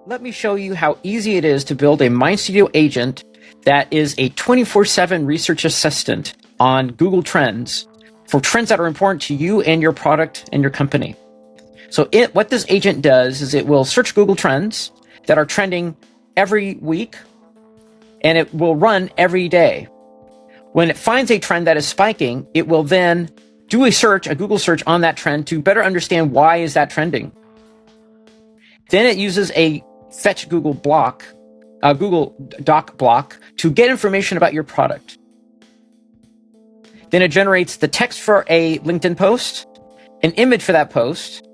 Let me show you how easy it is to build a MindStudio agent that is a 24/7 research assistant on Google Trends for trends that are important to you and your product and your company. So what this agent does is it will search Google Trends that are trending every week, and it will run every day. When it finds a trend that is spiking, it will then do a Google search on that trend to better understand why is that trending. Then it uses a fetch Google Doc block to get information about your product. Then it generates the text for a LinkedIn post, an image for that post,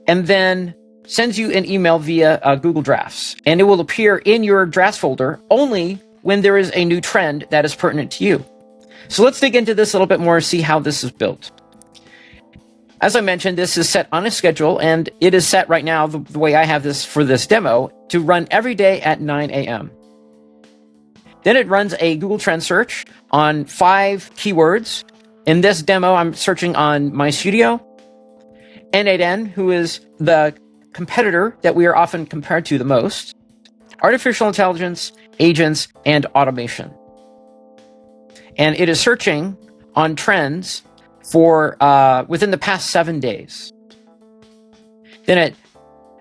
and then sends you an email via Google Drafts. And it will appear in your drafts folder only when there is a new trend that is pertinent to you. So let's dig into this a little bit more and see how this is built. As I mentioned, this is set on a schedule, and it is set right now, the way I have this for this demo, to run every day at 9 a.m. Then it runs a Google Trend search on 5 keywords. In this demo, I'm searching on MindStudio, N8N, who is the competitor that we are often compared to the most, artificial intelligence, agents, and automation. And it is searching on trends for within the past 7 days. Then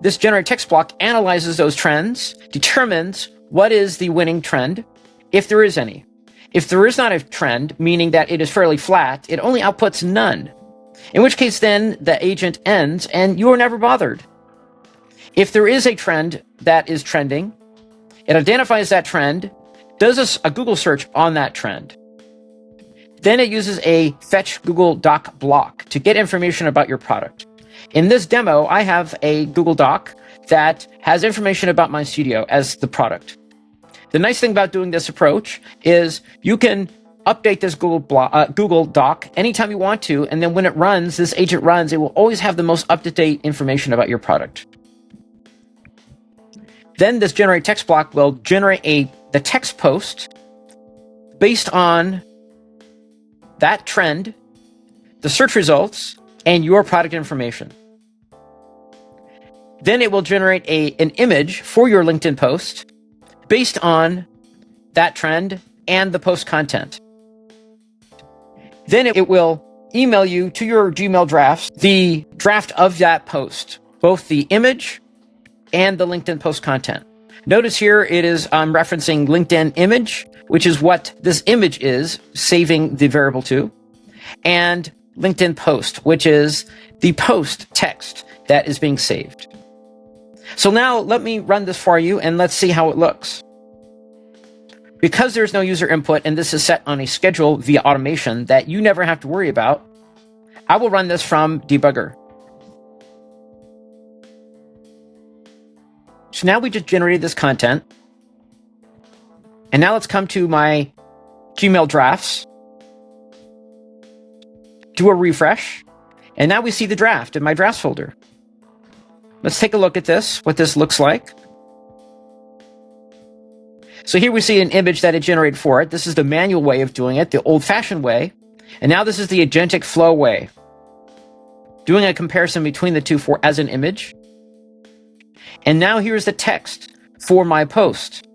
this generate text block analyzes those trends, determines what is the winning trend, if there is any. If there is not a trend, meaning that it is fairly flat, it only outputs none. In which case then the agent ends and you are never bothered. If there is a trend that is trending, it identifies that trend, does a Google search on that trend. Then it uses a fetch Google Doc block to get information about your product. In this demo, I have a Google Doc that has information about MindStudio as the product. The nice thing about doing this approach is you can update this Google Doc anytime you want to, and then when it runs, this agent runs, it will always have the most up-to-date information about your product. Then this generate text block will generate the text post based on that trend, the search results, and your product information. Then it will generate an image for your LinkedIn post based on that trend and the post content. Then it will email you to your Gmail drafts the draft of that post, both the image and the LinkedIn post content. Notice here I'm referencing LinkedIn image, which is what this image is, saving the variable to, and LinkedIn post, which is the post text that is being saved. So now let me run this for you and let's see how it looks. Because there's no user input and this is set on a schedule via automation that you never have to worry about, I will run this from debugger. So now we just generated this content. And now let's come to my Gmail drafts, do a refresh, and now we see the draft in my drafts folder. Let's take a look at this, what this looks like. So here we see an image that it generated for it. This is the manual way of doing it, the old-fashioned way. And now this is the agentic flow way, doing a comparison between the two as an image. And now here's the text for my post,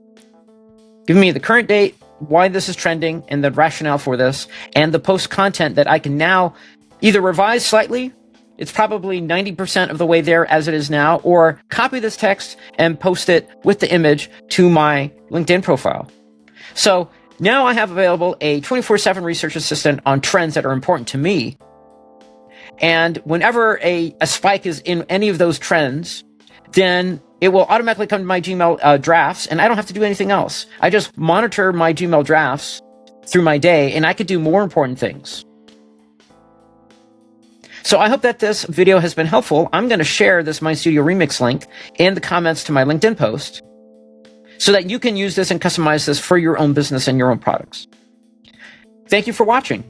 giving me the current date, why this is trending, and the rationale for this, and the post content that I can now either revise slightly, it's probably 90% of the way there as it is now, or copy this text and post it with the image to my LinkedIn profile. So now I have available a 24/7 research assistant on trends that are important to me. And whenever a spike is in any of those trends, then it will automatically come to my Gmail drafts, and I don't have to do anything else. I just monitor my Gmail drafts through my day, and I could do more important things. So I hope that this video has been helpful. I'm going to share this MindStudio Remix link in the comments to my LinkedIn post so that you can use this and customize this for your own business and your own products. Thank you for watching.